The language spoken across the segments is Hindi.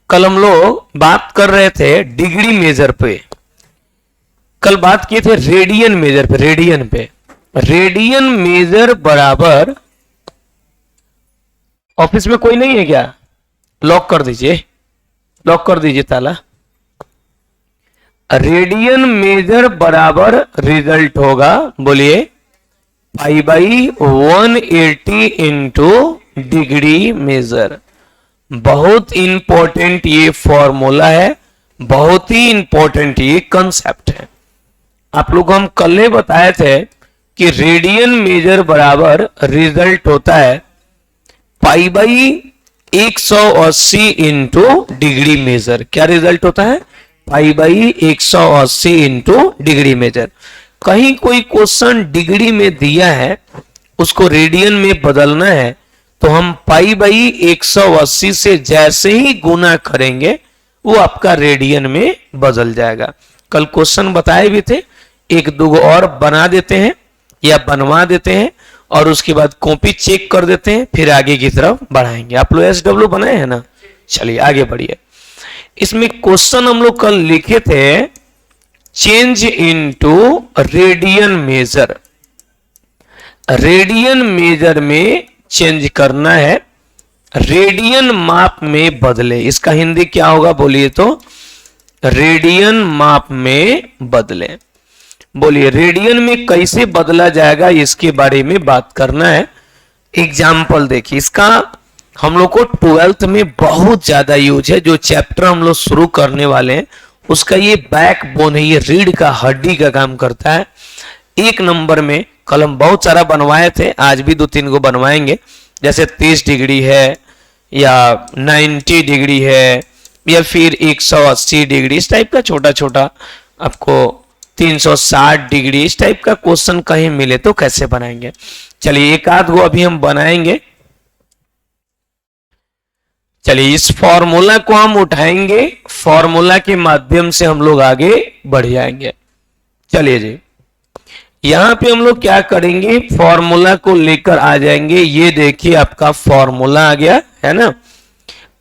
कल हम लोग बात कर रहे थे डिग्री मेजर पे, कल बात किए थे रेडियन मेजर पे। रेडियन मेजर बराबर, ऑफिस में कोई नहीं है क्या? लॉक कर दीजिए, लॉक कर दीजिए ताला। रेडियन मेजर बराबर रिजल्ट होगा, बोलिए, pi by 180 into degree measure. बहुत इंपॉर्टेंट ये फॉर्मूला है, बहुत ही इंपॉर्टेंट ये कंसेप्ट है। आप लोग को हम कल ही बताए थे कि रेडियन मेजर बराबर रिजल्ट होता है pi by 180 into degree measure. क्या रिजल्ट होता है? Pi by 180 into degree measure. कहीं कोई क्वेश्चन डिग्री में दिया है, उसको रेडियन में बदलना है, तो हम पाई बाई 180 से जैसे ही गुना करेंगे वो आपका रेडियन में बदल जाएगा। कल क्वेश्चन बताए भी थे, एक दो और बना देते हैं या बनवा देते हैं और उसके बाद कॉपी चेक कर देते हैं, फिर आगे की तरफ बढ़ाएंगे। आप लोग SW बनाए हैं ना? चलिए आगे बढ़िए। इसमें क्वेश्चन हम लोग कल लिखे थे, change into radian major. Radian major में चेंज करना है, रेडियन माप में बदले। इसका हिंदी क्या होगा बोलिए तो? रेडियन माप में बदले। बोलिए रेडियन में कैसे बदला जाएगा, इसके बारे में बात करना है। एग्जाम्पल देखिए, इसका हम लोग को 12th में बहुत ज्यादा यूज है। जो चैप्टर हम लोग शुरू करने वाले हैं उसका ये बैकबोन है, ये रीढ़ का हड्डी का काम करता है। एक नंबर में कल हम बहुत सारा बनवाए थे, आज भी 2-3 को बनवाएंगे। जैसे 30 डिग्री है या 90 डिग्री है या फिर 180 डिग्री, इस टाइप का छोटा छोटा आपको 360 डिग्री, इस टाइप का क्वेश्चन कहीं मिले तो कैसे बनाएंगे। चलिए एक आध को अभी हम बनाएंगे। चलिए इस फॉर्मूला को हम उठाएंगे, फॉर्मूला के माध्यम से हम लोग आगे बढ़ जाएंगे। चलिए जी, यहां पे हम लोग क्या करेंगे, फॉर्मूला को लेकर आ जाएंगे। ये देखिए आपका फॉर्मूला आ गया है ना।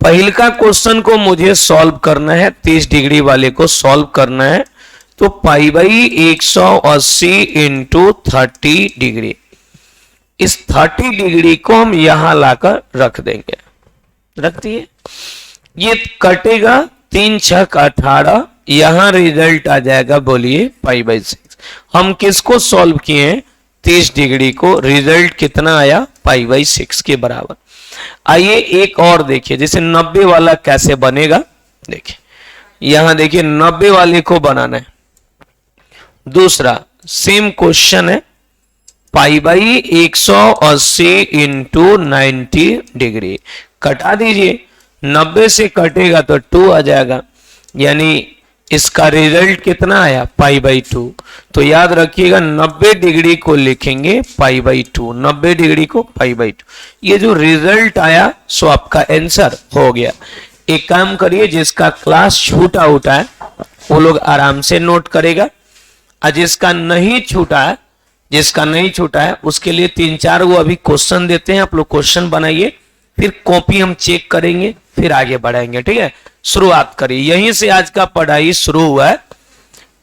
पहले का क्वेश्चन को मुझे सॉल्व करना है, 30 डिग्री वाले को सॉल्व करना है। तो पाई बाई 180 इंटू 30 डिग्री, इस 30 डिग्री को हम यहां लाकर रख देंगे। रख दिए, ये कटेगा 3 6 18, यहां रिजल्ट आ जाएगा, बोलिए पाई बाई 6। हम किसको सॉल्व किए हैं? 30 डिग्री को। रिजल्ट कितना आया? पाई बाई 6 के बराबर। आइए एक और देखिए, जैसे 90 वाला कैसे बनेगा। देखिए यहां देखिए 90 वाले को बनाना है। दूसरा सेम क्वेश्चन है, पाई बाई 180 इंटू 90 डिग्री। कटा दीजिए, 90 से कटेगा तो 2 आ जाएगा, यानी इसका रिजल्ट कितना आया? Pi by 2। तो याद रखिएगा 90 डिग्री को लिखेंगे पाई बाई 2, 90 डिग्री को पाई बाई 2। ये जो रिजल्ट आया सो आपका आंसर हो गया। एक काम करिए, जिसका क्लास छूटा उठा है वो लोग आराम से नोट करेगा, और जिसका नहीं छूटा है, जिसका नहीं छूटा है उसके लिए 3-4 वो अभी क्वेश्चन देते हैं, आप लोग क्वेश्चन बनाइए, फिर कॉपी हम चेक करेंगे, फिर आगे बढ़ाएंगे। ठीक है, शुरुआत करिए। यहीं से आज का पढ़ाई शुरू हुआ है।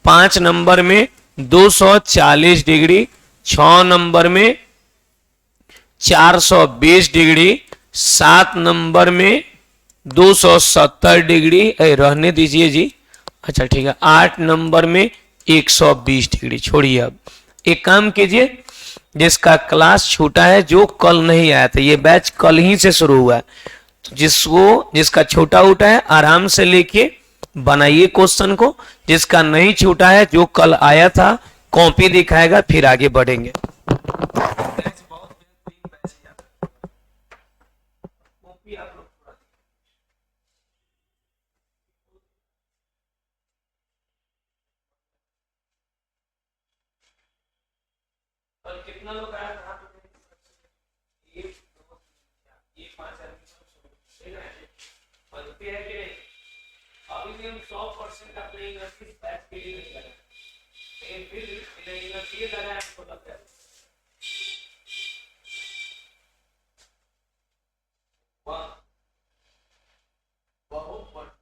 5 नंबर में 240 डिग्री, 6 नंबर में 420 डिग्री, 7 नंबर में 270 डिग्री, रहने दीजिए जी, अच्छा ठीक है, 8 नंबर में 120 डिग्री। छोड़िए, अब एक काम कीजिए, जिसका क्लास छूटा है, जो कल नहीं आया था, ये बैच कल ही से शुरू हुआ है, तो जिसका छोटा उठा है आराम से लेके बनाइए क्वेश्चन को। जिसका नहीं छूटा है, जो कल आया था, कॉपी दिखाएगा, फिर आगे बढ़ेंगे। कितना लोग आया था? ये 5 आदमी बनती है कि नहीं? अभी भी हम 100% अपने यूनिवर्सिटी बैच के लिए नहीं करें, लेकिन फिर यूनिवर्सिटी लगा है, आपको लगता है बहुत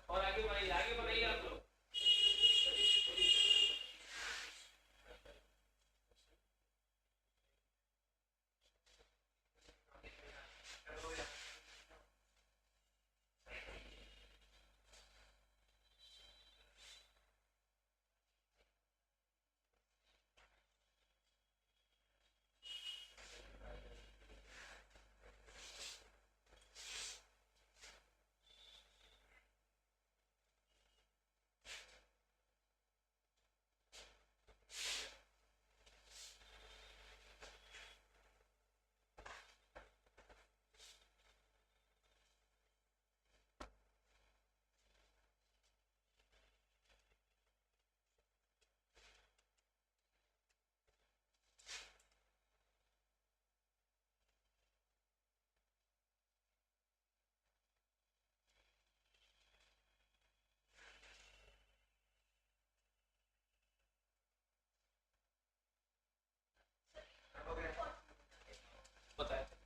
और आगे बढ़ाइए आप लोग।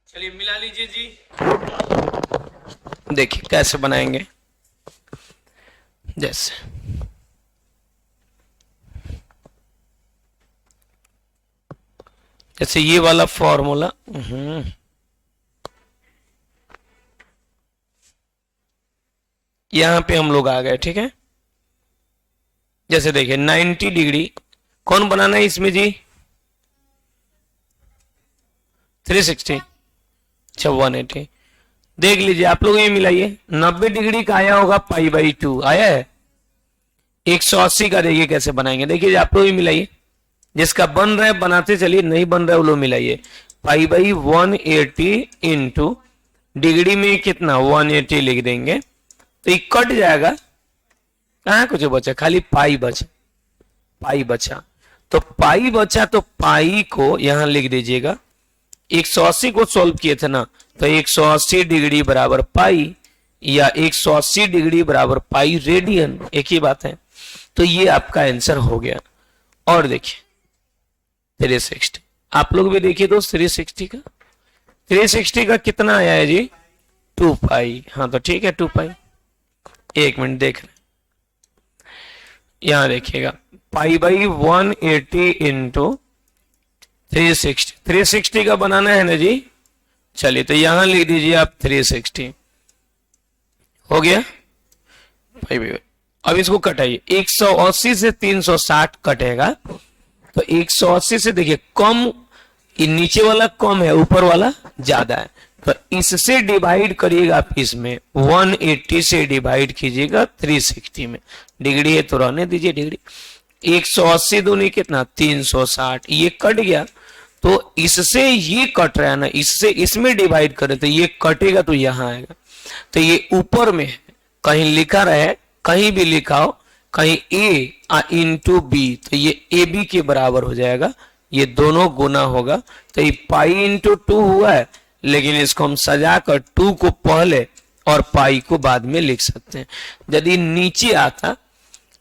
चलिए मिला लीजिए जी। देखिए कैसे बनाएंगे, जैसे जैसे ये वाला फॉर्मूला, यहां पे हम लोग आ गए, ठीक है। जैसे देखिए 90 डिग्री कौन बनाना है इसमें जी, 360, अच्छा 180। देख लीजिए आप लोग, ये मिलाइए 90 डिग्री का आया होगा π/2 आया है, 180 का देखिए कैसे बनाएंगे, देखिए आप लोग ये मिलाइए, जिसका बन रहा है बनाते चलिए, नहीं बन रहा है वो लोग मिलाइए। π/180 इंटू डिग्री में कितना 180 लिख देंगे तो ये कट जाएगा, कहां कुछ बचा, खाली पाई बचा, पाई बचा, तो पाई बचा, तो पाई को यहां लिख दीजिएगा। 180 को सॉल्व किए थे ना, तो 180 डिग्री बराबर पाई, या 180 डिग्री बराबर पाई रेडियन, एक ही बात है। तो ये आपका आंसर हो गया। और देखिए 360, आप लोग भी देखिए दोस्त, 360 का कितना आया है जी, 2 पाई। हाँ तो ठीक है 2 पाई, एक मिनट देख रहे, यहां देखिएगा π/180 इंटू 360 का बनाना है ना जी, चलिए तो यहां लिख दीजिए आप 360, हो गया। अब इसको कटाइए, 180 से 360 कटेगा, तो 180 से देखिए कम, नीचे वाला कम है, ऊपर वाला ज्यादा है, तो इससे डिवाइड करिएगा आप, इसमें 180 से डिवाइड कीजिएगा 360 में, डिग्री है तो रहने दीजिए डिग्री। 180 दूनी कितना 360, ये कट गया, तो इससे ये कट रहा है ना, इससे इसमें डिवाइड करें तो ये कटेगा, तो यहां आएगा, तो ये ऊपर में है, कहीं लिखा रहे, कहीं भी लिखा हो, कहीं a इंटू बी, तो ये ए बी के बराबर हो जाएगा, ये दोनों गुना होगा, तो ये पाई इंटू 2 हुआ है, लेकिन इसको हम सजाकर 2 को पहले और पाई को बाद में लिख सकते हैं। यदि नीचे आता,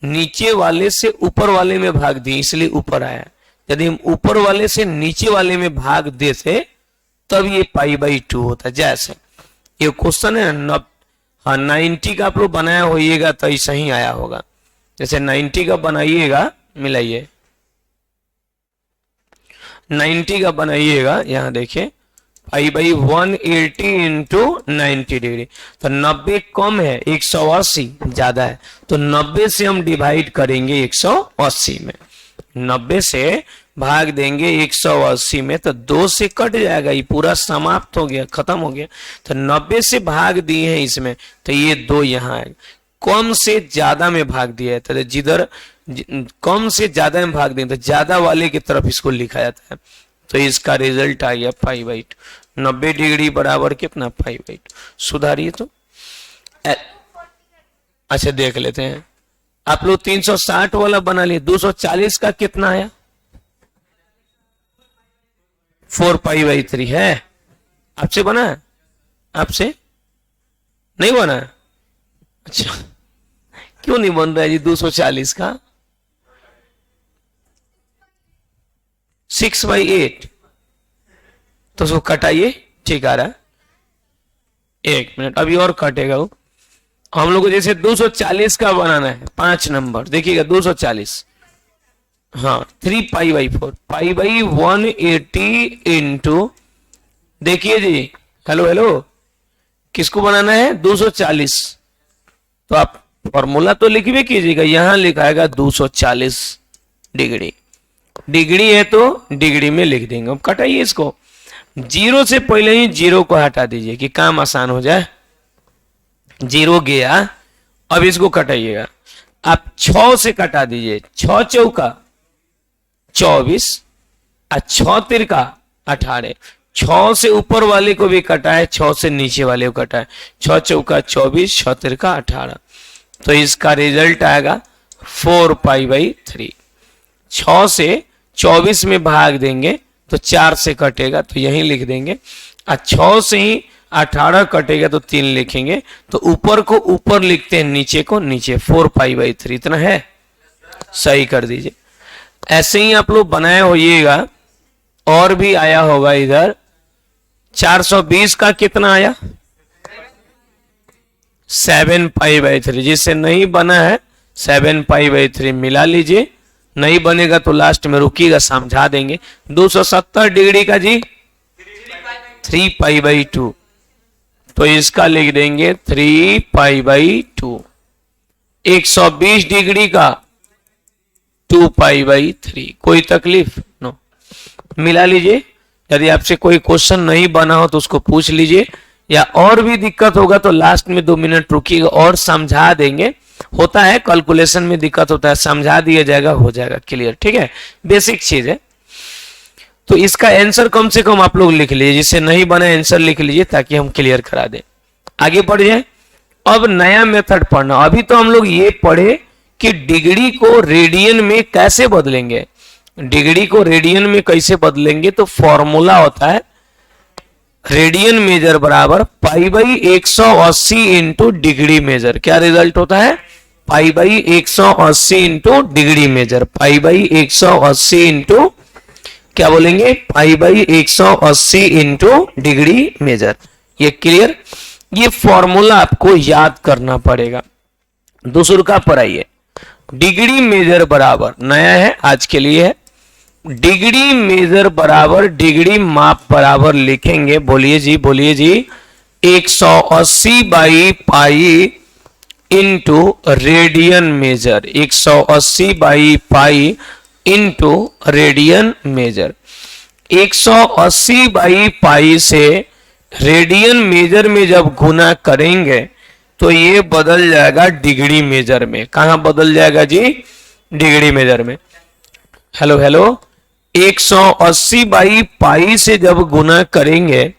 नीचे वाले से ऊपर वाले में भाग दिए इसलिए ऊपर आया, यदि हम ऊपर वाले से नीचे वाले में भाग देते तब ये π/2 होता। जैसे ये क्वेश्चन है ना, हाँ 90 का आप लोग बनाया होइएगा तो ऐसा ही आया होगा, जैसे 90 का बनाइएगा, मिलाइए 90 का बनाइएगा, यहां देखिए π/180 इंटू 90 डिग्री, तो 90 कम है, 180 ज्यादा है, तो 90 से हम डिवाइड करेंगे 180 में, 90 से भाग देंगे 180 में, तो 2 से कट जाएगा, ये पूरा समाप्त हो गया, खत्म हो गया, तो 90 से भाग दिए हैं इसमें, तो ये 2 यहाँ आएगा। कम से ज्यादा में भाग दिया है, तो जिधर कम से ज्यादा में भाग दें तो ज्यादा वाले की तरफ इसको लिखा जाता है, तो इसका रिजल्ट आ गया π/2। 90 डिग्री बराबर कितना π/2, सुधारिए तो। अच्छा देख लेते हैं, आप लोग 360 वाला बना लिए, 240 का कितना आया, 4π/3 है, आपसे बना है, आपसे नहीं बना है, अच्छा क्यों नहीं बन रहा है जी 240 का, 6/8, तो उसको कटाइए, ठीक आ रहा है। 1 मिनट, अभी और कटेगा वो। हम लोग को जैसे 240 का बनाना है, 5 नंबर, देखिएगा 240, हाँ 3 पाई/4, पाई/180 इंटू, देखिए जी, हेलो हेलो, किसको बनाना है 240, तो आप फॉर्मूला तो लिखिए कीजिएगा, यहां लिखाएगा 240 डिग्री, डिग्री है तो डिग्री में लिख देंगे। अब कटाइए इसको, जीरो से पहले ही जीरो को हटा दीजिए कि काम आसान हो जाए। जीरो गया, अब इसको कटाइएगा, आप 6 से कटा दीजिए, 6 × 24 और 6 × 18, 6 से ऊपर वाले को भी कटा है, 6 से नीचे वाले को कटा है, 6 × 24, 6 × 18, तो इसका रिजल्ट आएगा 4 पाई/3। 6 से 24 में भाग देंगे तो 4 से कटेगा, तो यहीं लिख देंगे, और 6 से ही 18 कटेगा तो 3 लिखेंगे, तो ऊपर को ऊपर लिखते हैं, नीचे को नीचे, 4 पाई/3, इतना है, सही कर दीजिए। ऐसे ही आप लोग बनाए होइएगा, और भी आया होगा इधर, 420 का कितना आया, 7 पाई/3, जिससे नहीं बना है 7 पाई/3 मिला लीजिए, नहीं बनेगा तो लास्ट में रुकिएगा, समझा देंगे। 270 डिग्री का जी 3 पाई/2, तो इसका लिख देंगे 3 पाई/2। 120 डिग्री का 2 पाई/3, कोई तकलीफ नो, मिला लीजिए। यदि आपसे कोई क्वेश्चन नहीं बना हो तो उसको पूछ लीजिए, या और भी दिक्कत होगा तो लास्ट में 2 मिनट रुकिएगा और समझा देंगे। होता है कैलकुलेशन में दिक्कत होता है, समझा दिया जाएगा, हो जाएगा क्लियर, ठीक है, बेसिक चीज है। तो इसका आंसर कम से कम आप लोग लिख लीजिए, जिससे नहीं बना आंसर लिख लीजिए ताकि हम क्लियर करा दें। आगे बढ़ जाए, अब नया मेथड पढ़ना। अभी तो हम लोग ये पढ़े कि डिग्री को रेडियन में कैसे बदलेंगे, डिग्री को रेडियन में कैसे बदलेंगे, तो फॉर्मूला होता है रेडियन मेजर बराबर पाई/180 इंटू डिग्री मेजर। क्या रिजल्ट होता है, पाई/180 इंटू डिग्री मेजर, पाई/180 इंटू, क्या बोलेंगे, पाई/180 इंटू डिग्री मेजर। ये क्लियर, ये फॉर्मूला आपको याद करना पड़ेगा। दूसरा पर आइए, डिग्री मेजर बराबर, नया है आज के लिए है, डिग्री मेजर बराबर डिग्री माप बराबर लिखेंगे, बोलिए जी, बोलिए जी, 180/पाई इंटू रेडियन मेजर, 180/पाई इंटू रेडियन मेजर। 180/पाई से रेडियन मेजर में जब गुना करेंगे तो ये बदल जाएगा डिग्री मेजर में। कहां बदल जाएगा जी, डिग्री मेजर में। हेलो हेलो, 180/पाई से जब गुना करेंगे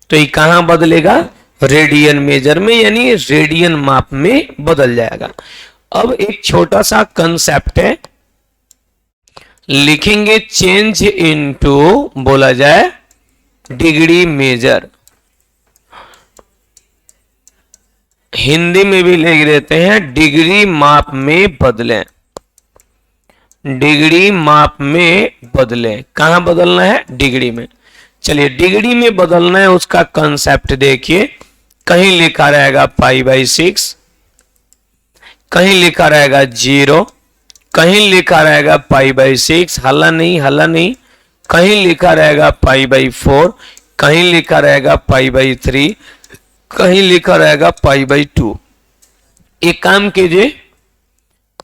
तो ये कहां बदलेगा, रेडियन मेजर में, यानी रेडियन माप में बदल जाएगा। अब एक छोटा सा कंसेप्ट है, लिखेंगे चेंज इनटू, बोला जाए डिग्री मेजर, हिंदी में भी लिख देते हैं डिग्री माप में बदलें, डिग्री माप में बदलें। कहां बदलना है, डिग्री में। चलिए डिग्री में बदलना है, उसका कंसेप्ट देखिए, कहीं लिखा रहेगा पाई/6, कहीं लिखा रहेगा 0, कहीं लिखा रहेगा पाई/6, हल्ला नहीं, हल्ला नहीं, कहीं लिखा रहेगा पाई/4, कहीं लिखा रहेगा पाई/3, कहीं लिखा रहेगा पाई/2। एक काम कीजिए,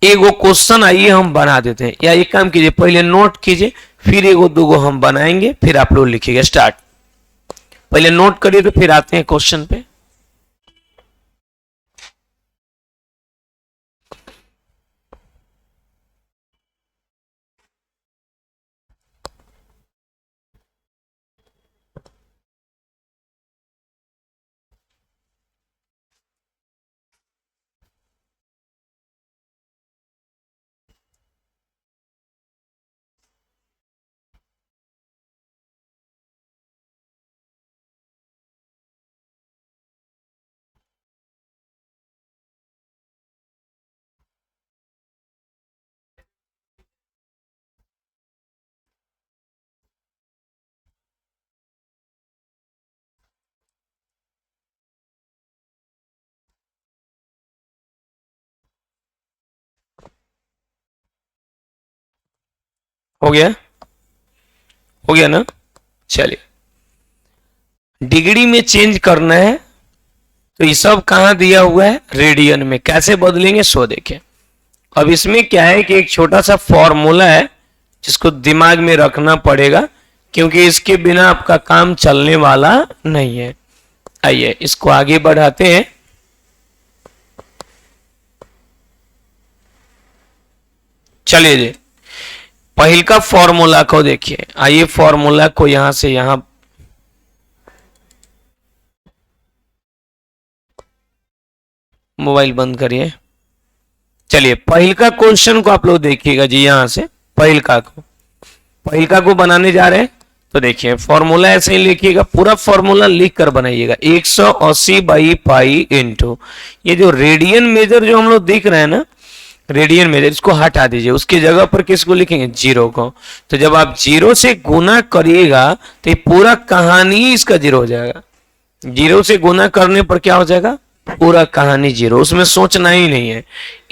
एगो क्वेश्चन आइए हम बना देते हैं, या एक काम कीजिए पहले नोट कीजिए, फिर एगो दूगो हम बनाएंगे, फिर आप लोग लिखिएगा। स्टार्ट, पहले नोट करिए तो फिर आते हैं क्वेश्चन पे। हो गया, हो गया ना। चलिए, डिग्री में चेंज करना है तो ये सब कहां दिया हुआ है, रेडियन में। कैसे बदलेंगे सो देखें। अब इसमें क्या है कि एक छोटा सा फॉर्मूला है जिसको दिमाग में रखना पड़ेगा, क्योंकि इसके बिना आपका काम चलने वाला नहीं है। आइए इसको आगे बढ़ाते हैं। चलिए जी, पहल का फॉर्मूला को देखिए। आइए फॉर्मूला को यहां से यहां, मोबाइल बंद करिए। चलिए पहल का क्वेश्चन को आप लोग देखिएगा जी। यहां से पहल का को बनाने जा रहे हैं तो देखिए फॉर्मूला ऐसे ही लिखिएगा, पूरा फॉर्मूला लिख कर बनाइएगा। 180 बाई पाई इंटू, ये जो रेडियन मेजर जो हम लोग देख रहे हैं ना, रेडियन मेजर, इसको हटा दीजिए। उसकी जगह पर किसको लिखेंगे, जीरो को। तो जब आप जीरो से गुना करिएगा तो ये पूरा कहानी इसका जीरो हो जाएगा। जीरो से गुना करने पर क्या हो जाएगा, पूरा कहानी जीरो, उसमें सोचना ही नहीं है।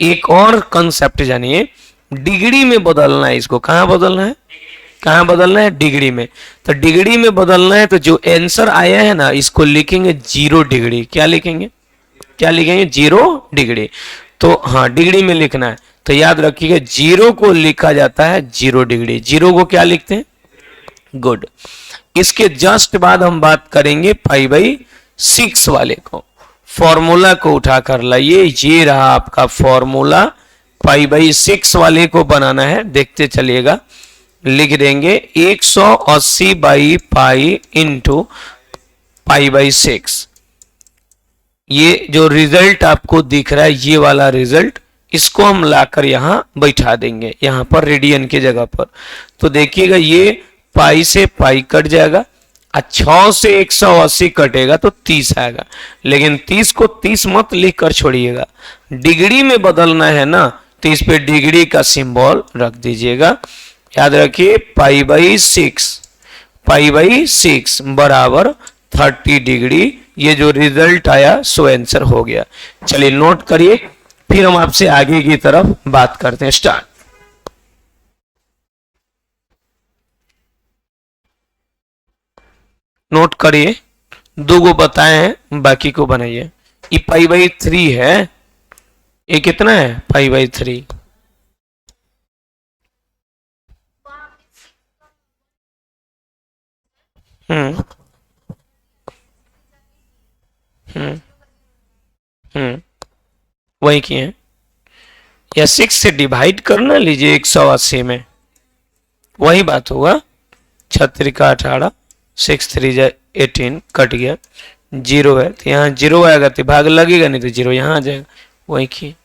एक और कंसेप्ट जानिए, डिग्री में बदलना है इसको। कहां बदलना है, कहां बदलना है, डिग्री में। तो डिग्री में बदलना है तो जो आंसर आया है ना, इसको लिखेंगे 0 डिग्री। क्या लिखेंगे, क्या लिखेंगे, 0 डिग्री। तो हाँ डिग्री में लिखना है। तो याद रखिएगा, जीरो को लिखा जाता है 0 डिग्री। जीरो को क्या लिखते हैं, गुड। इसके जस्ट बाद हम बात करेंगे पाई/6 वाले को। फॉर्मूला को उठाकर लाइए, ये रहा आपका फॉर्मूला। पाई/6 वाले को बनाना है, देखते चलिएगा। लिख देंगे 180 बाई पाई इंटू पाई/6। ये जो रिजल्ट आपको दिख रहा है, ये वाला रिजल्ट, इसको हम लाकर यहां बैठा देंगे, यहां पर रेडियन की जगह पर। तो देखिएगा ये पाई से पाई कट जाएगा, 6 से 180 कटेगा तो 30 आएगा। लेकिन 30 को 30 मत लिख कर छोड़िएगा, डिग्री में बदलना है ना, तो इस पे डिग्री का सिंबल रख दीजिएगा। याद रखिए पाई/6 बराबर 30 डिग्री। ये जो रिजल्ट आया सो आंसर हो गया। चलिए नोट करिए, फिर हम आपसे आगे की तरफ बात करते हैं। स्टार्ट। नोट करिए, दो गो बताए हैं, बाकी को बनाइए। ये पाई/3 है, ये कितना है, पाई/3। हम्म हम्म हम्म वही किए, या 6 से डिवाइड करना, लीजिए 180 में, वही बात होगा। 6×3=18, 6×3=18, कट गया, जीरो है तो यहाँ जीरो आएगा तो भाग लगेगा, नहीं तो जीरो यहाँ आ जाएगा। वही की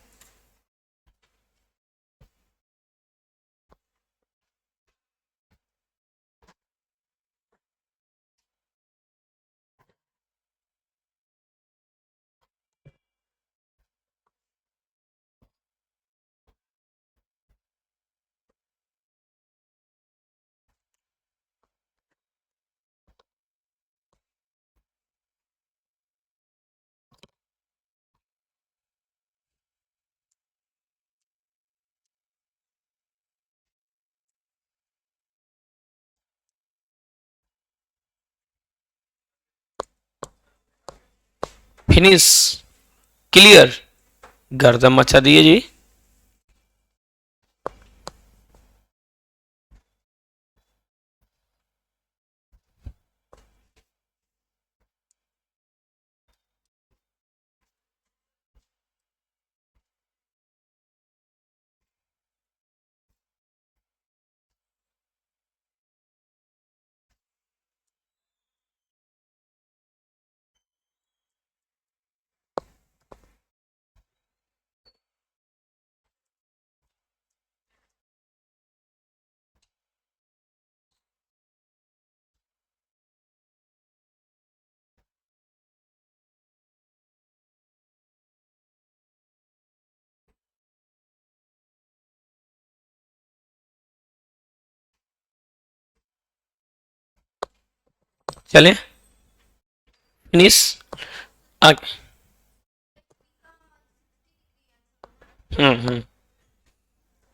फिनिश, क्लियर। गर्दन मचा दिए जी। चले फिनिश। हम्म।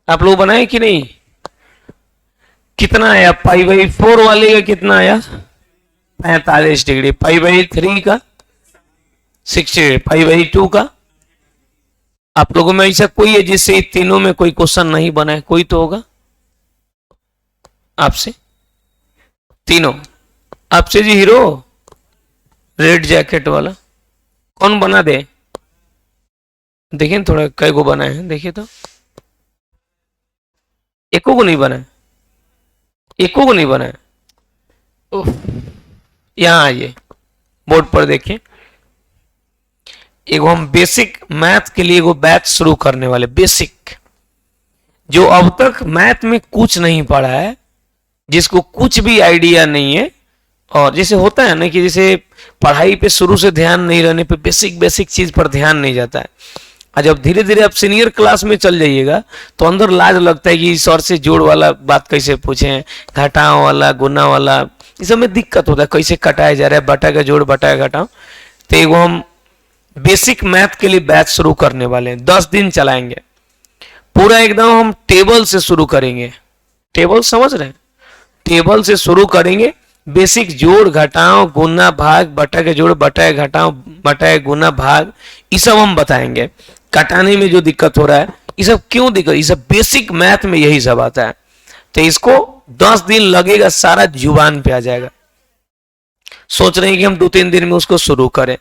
आप लोग बनाए कि नहीं, कितना आया, पाई बाई 4 वाले का कितना आया 45 डिग्री, पाई बाई 3 का 60, पाई बाई 2 का। आप लोगों में ऐसा कोई है जिससे तीनों में कोई क्वेश्चन नहीं बना है? कोई तो होगा आपसे, तीनों आपसे जी। हीरो रेड जैकेट वाला कौन बना दे? देखिए थोड़ा कई को बना है, देखिए तो एको को नहीं बना है, एको को नहीं बना है। यहां आइए बोर्ड पर देखिए, एगो हम बेसिक मैथ के लिए एगो बैच शुरू करने वाले। बेसिक जो अब तक मैथ में कुछ नहीं पढ़ा है, जिसको कुछ भी आइडिया नहीं है, और जैसे होता है ना कि जैसे पढ़ाई पे शुरू से ध्यान नहीं रहने पे बेसिक बेसिक चीज पर ध्यान नहीं जाता है, और जब धीरे धीरे आप सीनियर क्लास में चल जाइएगा तो अंदर लाज लगता है कि सर से जोड़ वाला बात कैसे पूछे, घटाओ वाला, गुना वाला, इस सब में दिक्कत होता है, कैसे कटाया जा रहा है, बटा का जोड़ बटा का घटाओ। तो एगो हम बेसिक मैथ के लिए बैच शुरू करने वाले हैं, 10 दिन चलाएंगे पूरा, एकदम हम टेबल से शुरू करेंगे। टेबल समझ रहे हैं? टेबल से शुरू करेंगे, बेसिक जोड़ घटाओ गुना भाग, बटा के जोड़ बटा घटाओ बटा गुना भाग, ये सब हम बताएंगे। कटाने में जो दिक्कत हो रहा है, ये सब क्यों दिक्कत, ये सब बेसिक मैथ में यही सब आता है। तो इसको 10 दिन लगेगा, सारा जुबान पे आ जाएगा। सोच रहे हैं कि हम 2-3 दिन में उसको शुरू करें।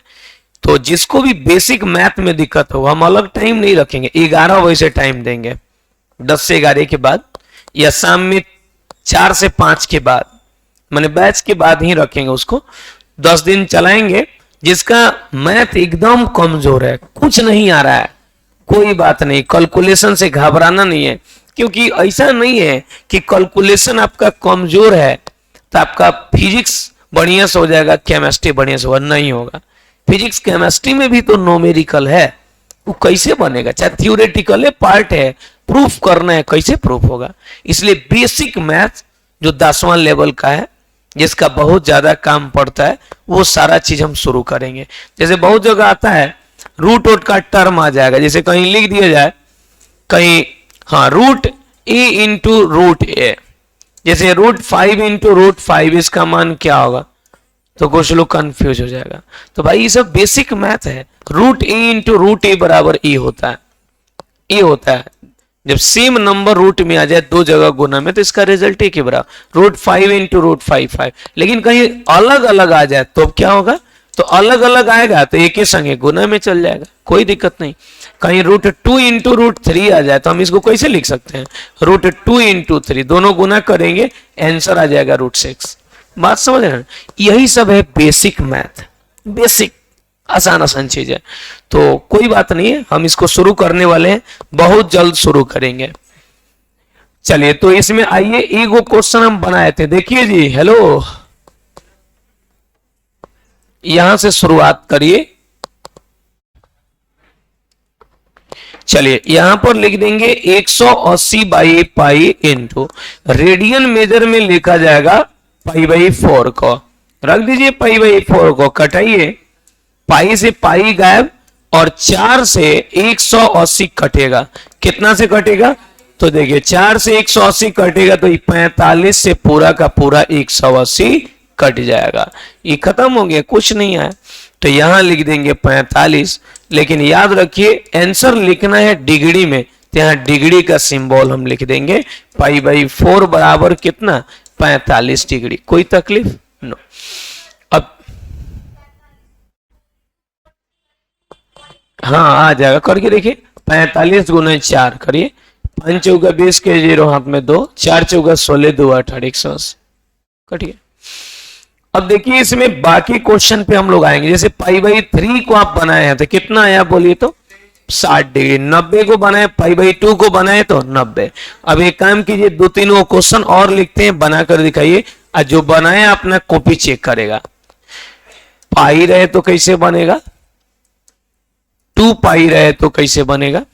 तो जिसको भी बेसिक मैथ में दिक्कत हो, हम अलग टाइम नहीं रखेंगे, 11 बजे से टाइम देंगे, 10 से 11 के बाद, या शाम में 4 से 5 के बाद, मैंने बैच के बाद ही रखेंगे उसको। 10 दिन चलाएंगे। जिसका मैथ एकदम कमजोर है, कुछ नहीं आ रहा है, कोई बात नहीं, कैलकुलेशन से घबराना नहीं है, क्योंकि ऐसा नहीं है कि कैलकुलेशन आपका कमजोर है तो आपका फिजिक्स बढ़िया से हो जाएगा, केमिस्ट्री बढ़िया से होगा, नहीं होगा। फिजिक्स केमिस्ट्री में भी तो न्यूमेरिकल है, वो कैसे बनेगा? चाहे थियोरेटिकल पार्ट है, प्रूफ करना है, कैसे प्रूफ होगा? इसलिए बेसिक मैथ जो 10वां लेवल का है, जिसका बहुत ज्यादा काम पड़ता है, वो सारा चीज हम शुरू करेंगे। जैसे बहुत जगह आता है रूट वोट का टर्म आ जाएगा, जैसे कहीं लिख दिया जाए कहीं, हाँ, रूट ए इंटू रूट ए, जैसे √5 इंटू √5, इसका मान क्या होगा? तो कुछ लोग कंफ्यूज हो जाएगा। तो भाई ये सब बेसिक मैथ है। √a इंटू √a बराबर e होता है, e होता है। जब सेम नंबर रूट में आ जाए दो जगह गुना में, तो इसका रिजल्ट एक ही बराबर, √5 इंटू √5। लेकिन कहीं अलग अलग आ जाए तो क्या होगा? तो अलग अलग आएगा तो एक ही संगे गुना में चल जाएगा, कोई दिक्कत नहीं। कहीं √2 इंटू √3 आ जाए तो हम इसको कैसे लिख सकते हैं? √2 इंटू 3, दोनों गुना करेंगे, आंसर आ जाएगा √6। बात समझ रहे हैं? यही सब है बेसिक मैथ, बेसिक आसान आसान चीज है। तो कोई बात नहीं है, हम इसको शुरू करने वाले हैं, बहुत जल्द शुरू करेंगे। चलिए, तो इसमें आइए एगो क्वेश्चन हम बनाए थे, देखिए जी। हेलो, यहां से शुरुआत करिए। चलिए, यहां पर लिख देंगे 180/पाई इंटू, रेडियन मेजर में लिखा जाएगा π/4 को, रख दीजिए π/4 को, कटाइए, पाई से पाई गायब और 4 से 180 कटेगा। कितना से कटेगा? तो देखिए 4 से 180 कटेगा तो 45 से पूरा का पूरा 180 कट जाएगा। ये खत्म हो गया, कुछ नहीं आया, तो यहां लिख देंगे 45। लेकिन याद रखिए आंसर लिखना है डिग्री में, तो यहां डिग्री का सिंबल हम लिख देंगे, π/4 बराबर कितना? 45 डिग्री। कोई तकलीफ नो। अब हाँ आ जाएगा, करके देखिए, 45 गुना 4 करिए, 5 चौका 20 के 0 हाथ में 2, 4 चौका 16, 2 18, 180 कटिए। अब देखिए इसमें बाकी क्वेश्चन पे हम लोग आएंगे। जैसे π/3 को आप बनाए हैं तो कितना आया बोलिए तो? 60 डिग्री। 90 को बनाए, π/2 को बनाए तो 90। अब एक काम कीजिए, 2-3 क्वेश्चन और लिखते हैं, बनाकर दिखाइए, और जो बनाए अपना कॉपी चेक करेगा। पाई रहे तो कैसे बनेगा? 2π रहे तो कैसे बनेगा?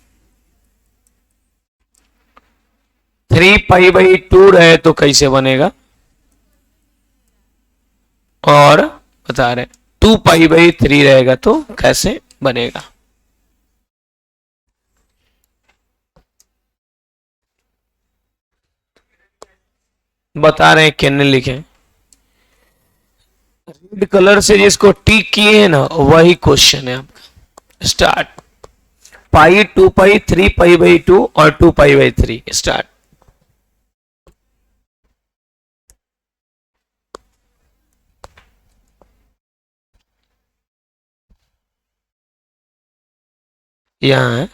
3π/2 रहे तो कैसे बनेगा? और बता रहे 2π/3 रहेगा तो कैसे बनेगा? बता रहे हैं कितने लिखे। रेड कलर से जिसको टिक किए हैं ना वही क्वेश्चन है आपका। स्टार्ट। पाई 2 पाई 3 पाई/2 और 2 पाई/3। स्टार्ट। यहां है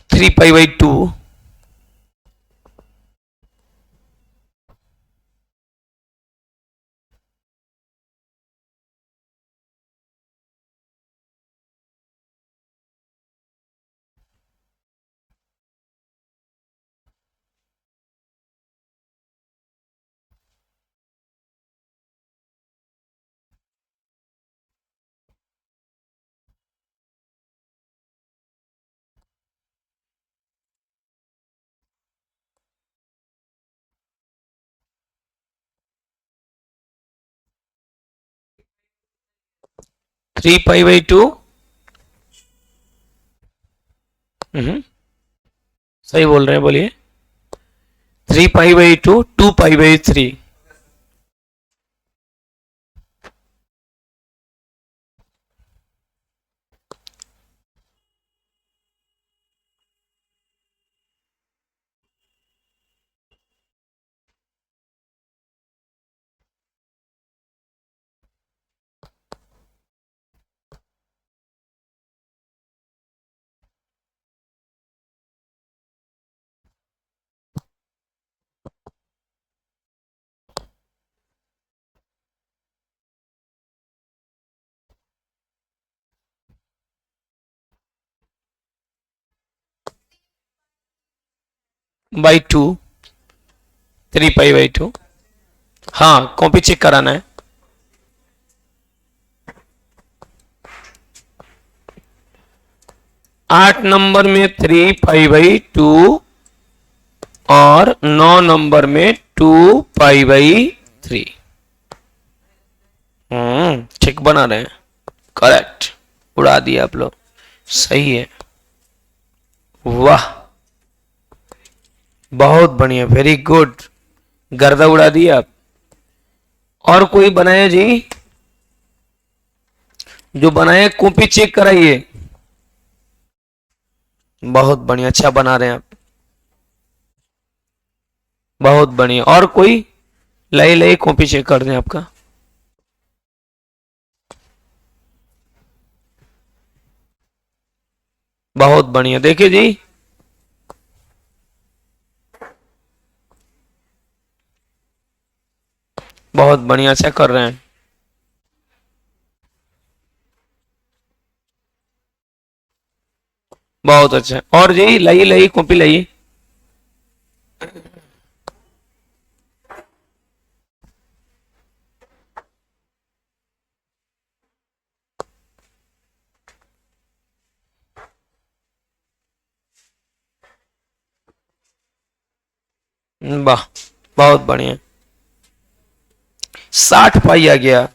3 पाई/2 3 पाई/2। सही बोल रहे हैं, बोलिए। 3 पाई/2 2 पाई/3। बाई 2। 3 पाई/2। हाँ, कॉपी चेक कराना है। 8 नंबर में 3 पाई/2 और 9 नंबर में 2 पाई/3। ठीक बना रहे हैं। करेक्ट। उड़ा दिया आप लोग। सही है। वाह, बहुत बढ़िया, वेरी गुड। गर्दा उड़ा दिया आप। और कोई बनाया जी? जो बनाए कॉपी चेक कराइए। बहुत बढ़िया, अच्छा बना रहे हैं आप। बहुत बढ़िया। और कोई? लाइए लाइए, कॉपी चेक कर दें आपका। बहुत बढ़िया, देखिए जी। बहुत बढ़िया, अच्छा कर रहे हैं। बहुत अच्छा। और जी, लाइए लाइए, कॉपी लाइए। वाह, बहुत बढ़िया। 60 पाई आ गया।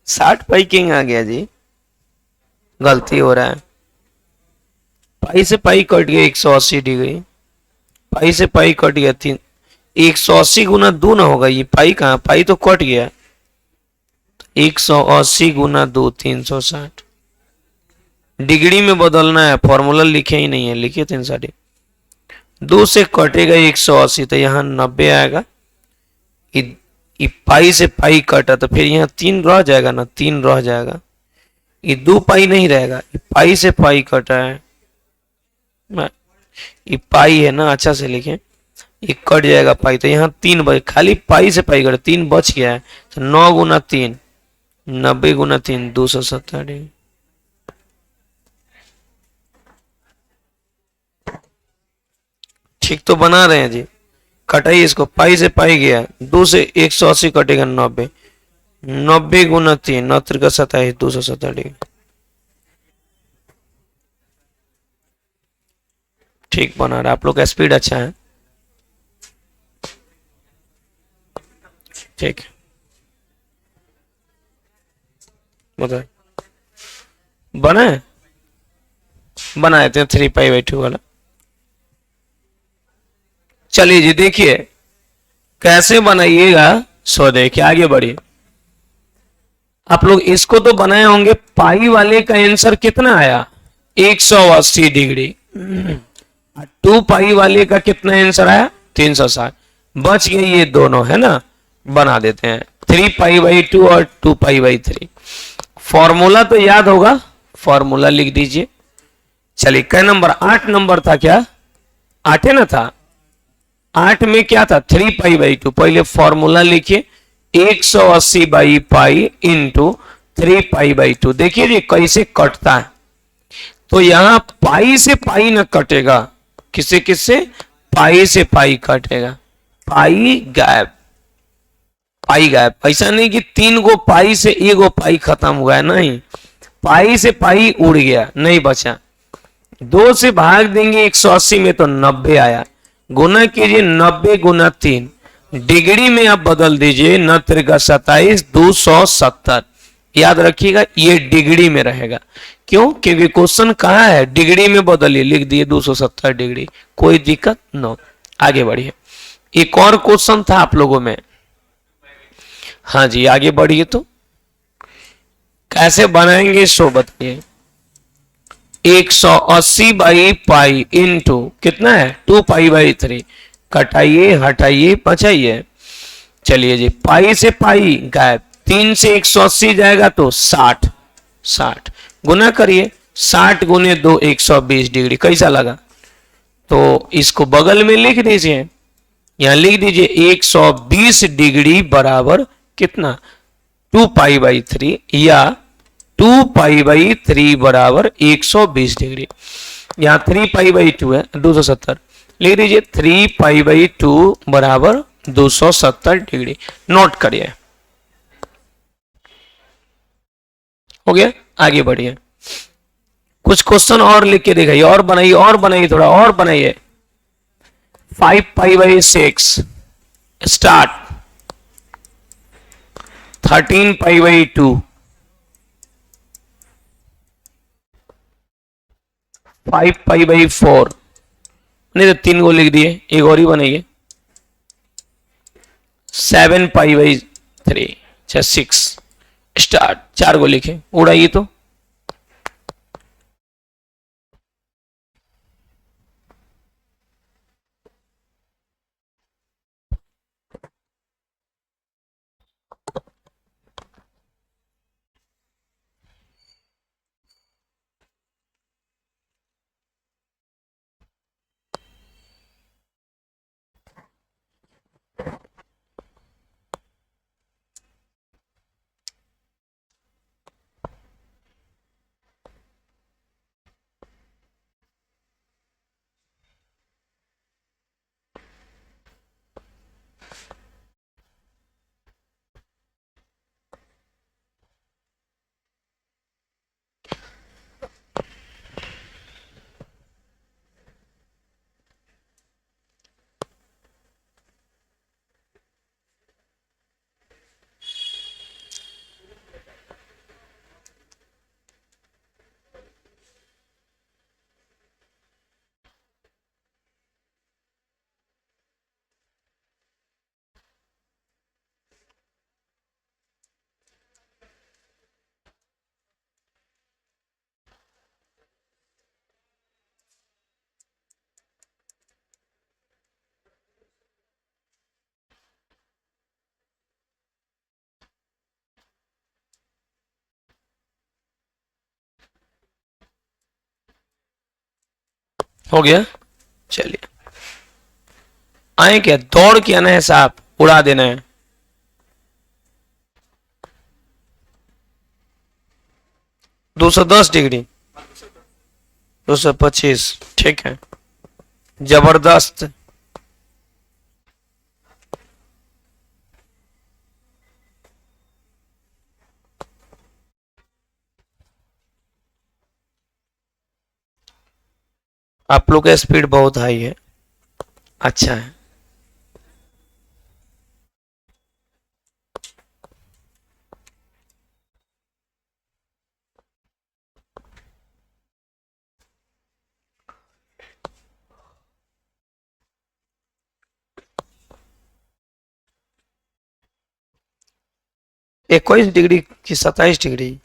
60 पाई किंग आ गया जी। गलती हो रहा है। पाई से पाई कट गया 180 डिग्री। पाई से पाई कट गया 180 गुना 2 ना होगा ये। पाई कहाँ, पाई तो कट गया। 180 गुना 2 360। डिग्री में बदलना है, फॉर्मूला लिखे ही नहीं है, लिखिए 360। 2 से कटेगा 180 तो यहाँ 90 आएगा। ये पाई से पाई कटा तो फिर यहाँ 3 रह जाएगा ना, 3 रह जाएगा। ये 2 पाई नहीं रहेगा, ये पाई से पाई कटा है। ये पाई है ना, अच्छा से लिखें। ये कट जाएगा पाई तो यहाँ 3 बच, खाली पाई से पाई कटा 3 बच गया है। तो 9 गुना 3, 90 गुना 3 270। ठीक तो बना रहे हैं जी। कटाइए इसको, पाई से पाई गया, 2 से 180 कटेगा 90। 90 गुना 3 9 3 का 27 270। ठीक बना रहा है, आप लोग का स्पीड अच्छा है। ठीक। बताए बनाए बनाए थे 3 पाई/2 वाला। चलिए जी देखिए कैसे बनाइएगा। सो देखिए आगे बढ़िए। आप लोग इसको तो बनाए होंगे। पाई वाले का आंसर कितना आया? 180 डिग्री। 2 पाई वाले का कितना आंसर आया? 360। बच गए ये दोनों, है ना। बना देते हैं 3 पाई/2 और 2 पाई/3। फॉर्मूला तो याद होगा, फॉर्मूला लिख दीजिए। चलिए कै नंबर? 8 नंबर था क्या? 8 है ना था। 8 में क्या था? 3 पाई/2। पहले फॉर्मूला लिखिए 180/पाई इंटू 3 पाई/2। देखिए ये कैसे कटता है। तो यहां पाई से पाई ना कटेगा, किससे किससे? पाई से पाई कटेगा। पाई गायब, पाई गायब। ऐसा नहीं कि 3 पाई से 1 पाई खत्म हुआ है, नहीं। पाई से पाई उड़ गया, नहीं बचा। 2 से भाग देंगे 180 में तो 90 आया। गुना कीजिए 90 गुना 3, डिग्री में आप बदल दीजिए। 9×3 = 27, 270। याद रखिएगा ये डिग्री में रहेगा। क्यों? क्योंकि क्वेश्चन कहाँ है? डिग्री में बदलिए, लिख दिए 270 डिग्री। कोई दिक्कत न। आगे बढ़िए। एक और क्वेश्चन था आप लोगों में। हाँ जी आगे बढ़िए। तो कैसे बनाएंगे सो बताइए। 180/पाई इंटू कितना है? 2 पाई/3। कटाइए, हटाइए, बचाइए। चलिए जी पाई से पाई गायब। 3 से 180 जाएगा तो 60। 60 गुना करिए। 60 गुने 2 120 डिग्री। कैसा लगा? तो इसको बगल में लिख दीजिए। यहां लिख दीजिए 120 डिग्री बराबर कितना? 2 पाई/3 या 2 पाई/3 बराबर 120 डिग्री। यहां 3 पाई/2 है 270। लिख दीजिए 3 पाई/2 बराबर 270 डिग्री। नोट करिए। हो गया। आगे बढ़िए। कुछ क्वेश्चन और लिख के दिखाइए, और बनाइए, और बनाइए, थोड़ा और बनाइए। 5 पाई/6 स्टार्ट। 13 पाई/2, 5 पाई/4। नहीं तो 3 को लिख दिए, एक और ही बनाइए। 7 पाई/3 अच्छा 6 स्टार्ट। 4 को लिखे, उड़ाइए तो। हो गया। चलिए आए क्या? दौड़ के आना है साहब, उड़ा देना है। 210 डिग्री, 225। ठीक है, जबरदस्त। आप लोग का स्पीड बहुत हाई है, अच्छा है। 21 डिग्री की 27 डिग्री,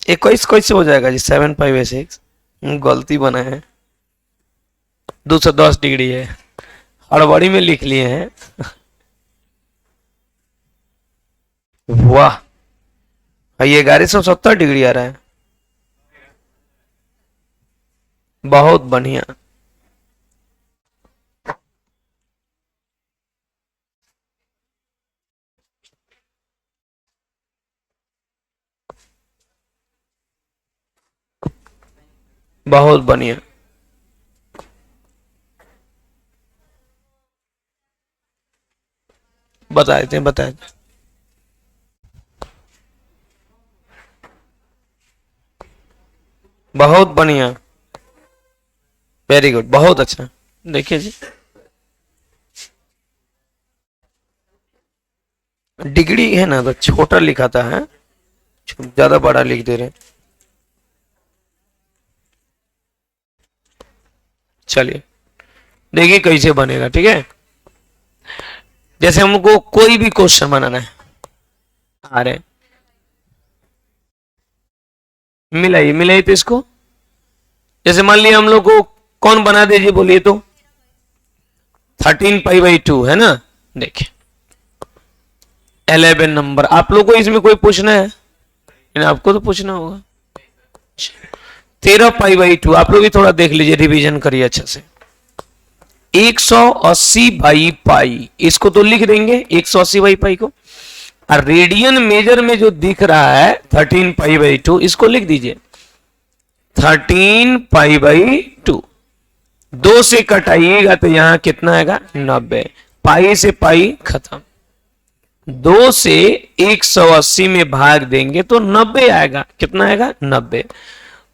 21 कैसे हो जाएगा जी? 7 5 6 गलती बना है, 210 डिग्री है, हड़बड़ी में लिख लिए हैं। वाह, ये 1170 डिग्री आ रहा है, बहुत बढ़िया। बहुत बढ़िया, बता देते हैं, बता देते हैं। बहुत बढ़िया, वेरी गुड, बहुत अच्छा। देखिए जी, डिग्री है ना तो छोटा लिखाता है, ज्यादा बड़ा लिख दे रहे हैं। चलिए देखिए कैसे बनेगा, ठीक है। जैसे हमको कोई भी क्वेश्चन बनाना है, आ रहे मिलाइए मिलाइए तो इसको, जैसे मान लिया हम लोग को कौन बना दीजिए बोलिए तो, 13 π/2 है ना। देखिए 11 नंबर, आप लोग को इसमें कोई पूछना है? आपको तो पूछना होगा। 13 π/2, आप लोग भी थोड़ा देख लीजिए, रिवीजन करिए अच्छा से। 180/पाई, इसको तो लिख देंगे 180/पाई को, और रेडियन मेजर में जो दिख रहा है 13 π/2, इसको लिख दीजिए 13 π/2। 2 से कटाइएगा तो यहां कितना आएगा? 90। पाई से पाई खत्म, 2 से 180 में भाग देंगे तो 90 आएगा। कितना आएगा? 90।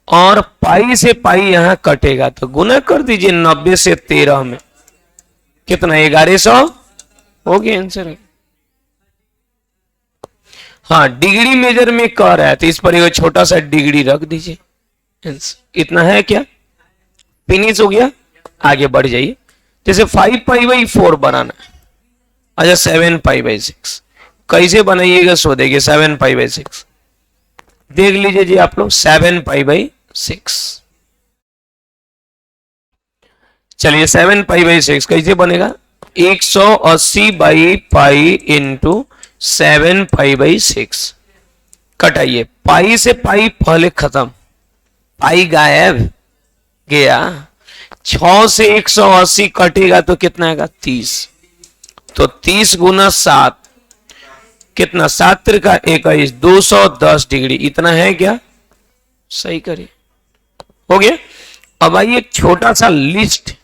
और पाई से पाई यहां कटेगा तो गुना कर दीजिए 90 से 13 में, कितना? 1100 हो गया आंसर। हाँ, डिग्री मेजर में कह रहा है तो इस पर एक छोटा सा डिग्री रख दीजिए। इतना है क्या? फिनिश हो गया, आगे बढ़ जाइए। जैसे 5π/4 बनाना है, अच्छा 7π/6 कैसे बनाइएगा सो देखिए। 7π/6 देख लीजिए जी आप लोग, 7π/6। चलिए 7π/6 कैसे बनेगा? 180/पाई इंटू 7π/6। कटाइए, पाई से पाई पहले खत्म, पाई गायब गया। 6 से 180 कटेगा तो कितना आएगा? 30। तो 30 गुना 7 कितना? 7 त्रिका 21, 210 डिग्री। इतना है क्या? सही करिए, हो गया। अब आइए एक छोटा सा लिस्ट,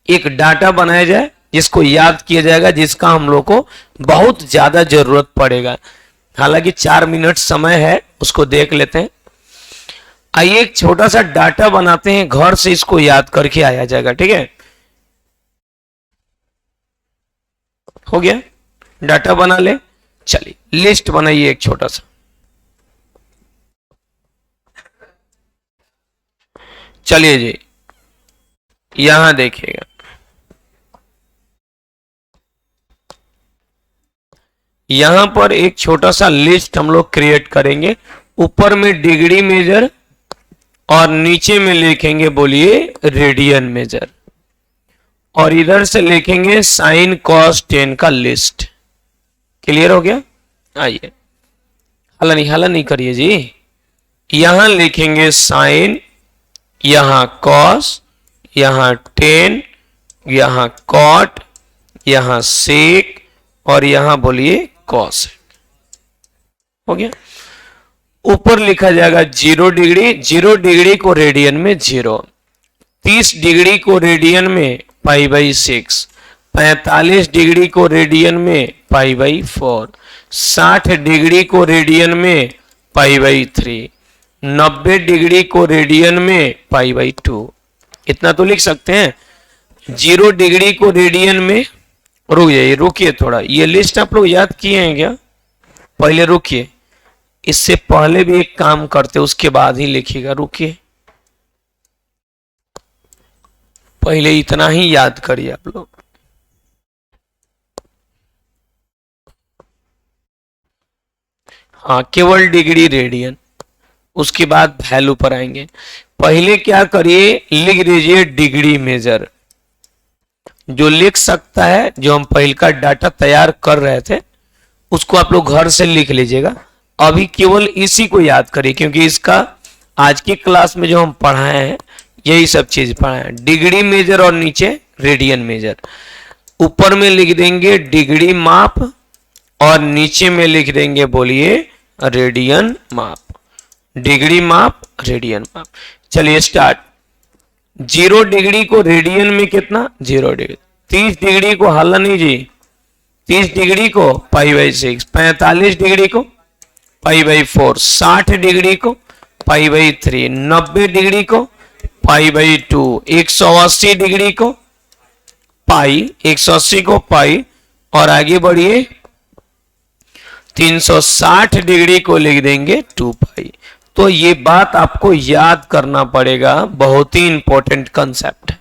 एक डाटा बनाया जाए जिसको याद किया जाएगा, जिसका हम लोग को बहुत ज्यादा जरूरत पड़ेगा। हालांकि 4 मिनट समय है, उसको देख लेते हैं। आइए एक छोटा सा डाटा बनाते हैं, घर से इसको याद करके आया जाएगा, ठीक है। हो गया, डाटा बना ले। चलिए लिस्ट बनाइए एक छोटा सा। चलिए जी, यहां देखिएगा, यहां पर एक छोटा सा लिस्ट हम लोग क्रिएट करेंगे। ऊपर में डिग्री मेजर और नीचे में लिखेंगे बोलिए रेडियन मेजर, और इधर से लिखेंगे साइन कॉस टेन का लिस्ट। क्लियर हो गया? आइए, हला नहीं करिए जी। यहां लिखेंगे साइन, यहां कॉस, यहां टेन, यहां कॉट, यहां सेक, और यहां बोलिए कॉस। हो गया। ऊपर लिखा जाएगा 0 डिग्री, 0 डिग्री को रेडियन में 0, 30 डिग्री को रेडियन में π/6, 45 डिग्री को रेडियन में π/4, 60 डिग्री को रेडियन में π/3, 90 डिग्री को रेडियन में π/2। इतना तो लिख सकते हैं। 0 डिग्री को रेडियन में, रुक जाइए, रुकिए थोड़ा, ये लिस्ट आप लोग याद किए हैं क्या? पहले रुकिए, इससे पहले भी एक काम करते उसके बाद ही लिखिएगा। रुकिए, पहले इतना ही याद करिए आप लोग। हाँ केवल डिग्री रेडियन, उसके बाद वैल्यू पर आएंगे। पहले क्या करिए, लिख दीजिए डिग्री मेजर। जो लिख सकता है, जो हम पहले का डाटा तैयार कर रहे थे उसको आप लोग घर से लिख लीजिएगा। अभी केवल इसी को याद करिए, क्योंकि इसका आज की क्लास में जो हम पढ़ाए हैं यही सब चीज पढ़ाए हैं। डिग्री मेजर और नीचे रेडियन मेजर। ऊपर में लिख देंगे डिग्री माप और नीचे में लिख देंगे, बोलिए, रेडियन माप। डिग्री माप, रेडियन माप। चलिए स्टार्ट। 0 डिग्री को रेडियन में कितना, 0 डिग्री। 30 डिग्री को हल नहीं जी, 30 डिग्री को π/6, 45 डिग्री को π/4, 60 डिग्री को π/3, 90 डिग्री को π/2, 180 डिग्री को पाई, 180 को पाई, और आगे बढ़िए 360 डिग्री को लिख देंगे 2 पाई। तो ये बात आपको याद करना पड़ेगा, बहुत ही इंपॉर्टेंट कंसेप्ट है,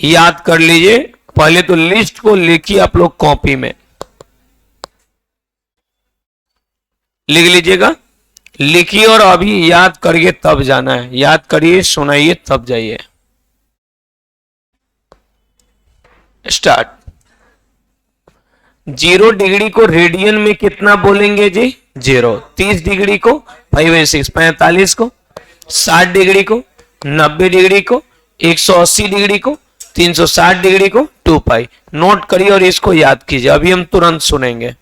याद कर लीजिए। पहले तो लिस्ट को लिखिए आप लोग कॉपी में, लिख लीजिएगा, लिखिए और अभी याद करिए तब जाना है। याद करिए, सुनाइए तब जाइए। स्टार्ट। 0 डिग्री को रेडियन में कितना बोलेंगे जी, 0। 30 डिग्री को π/6, 45 को, 60 डिग्री को, 90 डिग्री को, 180 डिग्री को, 360 डिग्री को 2 पाई। नोट करिए और इसको याद कीजिए, अभी हम तुरंत सुनेंगे।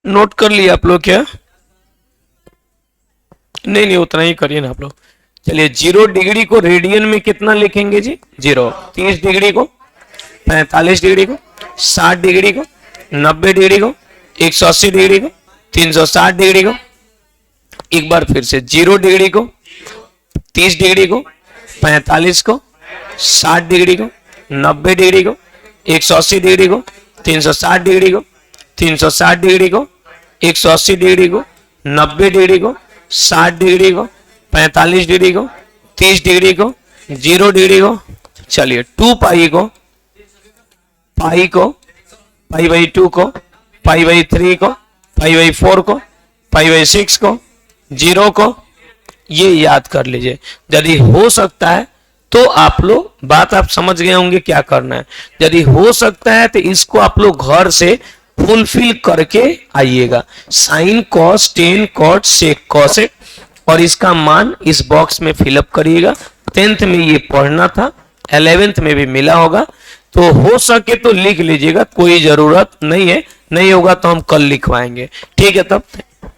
नोट कर लिया आप लोग क्या? नहीं, उतना ही करिए ना आप लोग। चलिए 0 डिग्री को रेडियन में कितना लिखेंगे जी, 0। 30 डिग्री को, 45 डिग्री को, 60 डिग्री को, 90 डिग्री को, 180 डिग्री को, 360 डिग्री को। एक बार फिर से 0 डिग्री को, 30 डिग्री को, 45 को, 60 डिग्री को, 90 डिग्री को, 180 डिग्री को, 360 डिग्री को, 360 डिग्री को, 180 डिग्री को, 90 डिग्री को, 60 डिग्री को, 45 डिग्री को, 30 डिग्री को, 0 डिग्री को। चलिए 2 पाई को, π/2 को, π/3 को, π/4 को, π/6 को, 0 को, ये याद कर लीजिए। यदि हो सकता है तो आप लोग, बात आप समझ गए होंगे क्या करना है। यदि हो सकता है तो इसको आप लोग घर से फुलफिल करके आइएगा। साइन, कॉस, टेन, कॉट, सेक, कॉसेक, और इसका मान इस बॉक्स में फिलअप करिएगा। 10th में ये पढ़ना था, 11th में भी मिला होगा, तो हो सके तो लिख लीजिएगा, कोई जरूरत नहीं है, नहीं होगा तो हम कल लिखवाएंगे, ठीक है। तब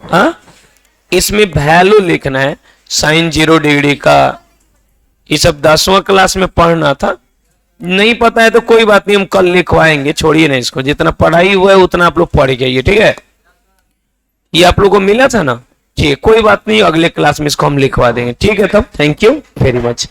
हाँ, इसमें वैल्यू लिखना है। साइन 0 डिग्री का ये सब 10वां क्लास में पढ़ना था, नहीं पता है तो कोई बात नहीं, हम कल लिखवाएंगे, छोड़िए ना इसको। जितना पढ़ाई हुआ है उतना आप लोग पढ़ जाइए, ठीक है। ये आप लोगों को मिला था ना, ठीक है, कोई बात नहीं, अगले क्लास में इसको हम लिखवा देंगे। ठीक है, तब थैंक यू वेरी मच।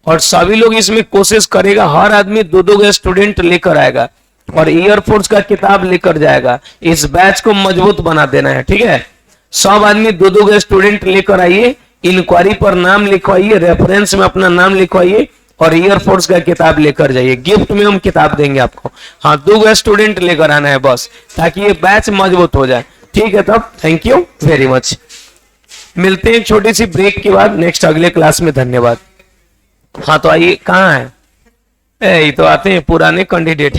और सभी लोग इसमें कोशिश करेगा, हर आदमी दो दो स्टूडेंट लेकर आएगा और एयरफोर्स का किताब लेकर जाएगा। इस बैच को मजबूत बना देना है। ठीक है, सब आदमी दो दो स्टूडेंट लेकर आइए, इंक्वायरी पर नाम लिखवाइए, रेफरेंस में अपना नाम लिखवाइए और एयरफोर्स का किताब लेकर जाइए। गिफ्ट में हम किताब देंगे आपको। हाँ, दो स्टूडेंट लेकर आना है बस, ताकि ये बैच मजबूत हो जाए। ठीक है, तब थैंक यू वेरी मच। मिलते हैं छोटी सी ब्रेक के बाद नेक्स्ट अगले क्लास में। धन्यवाद। हाँ, तो आइए, कहाँ है? ये तो आते हैं पुराने कैंडिडेट।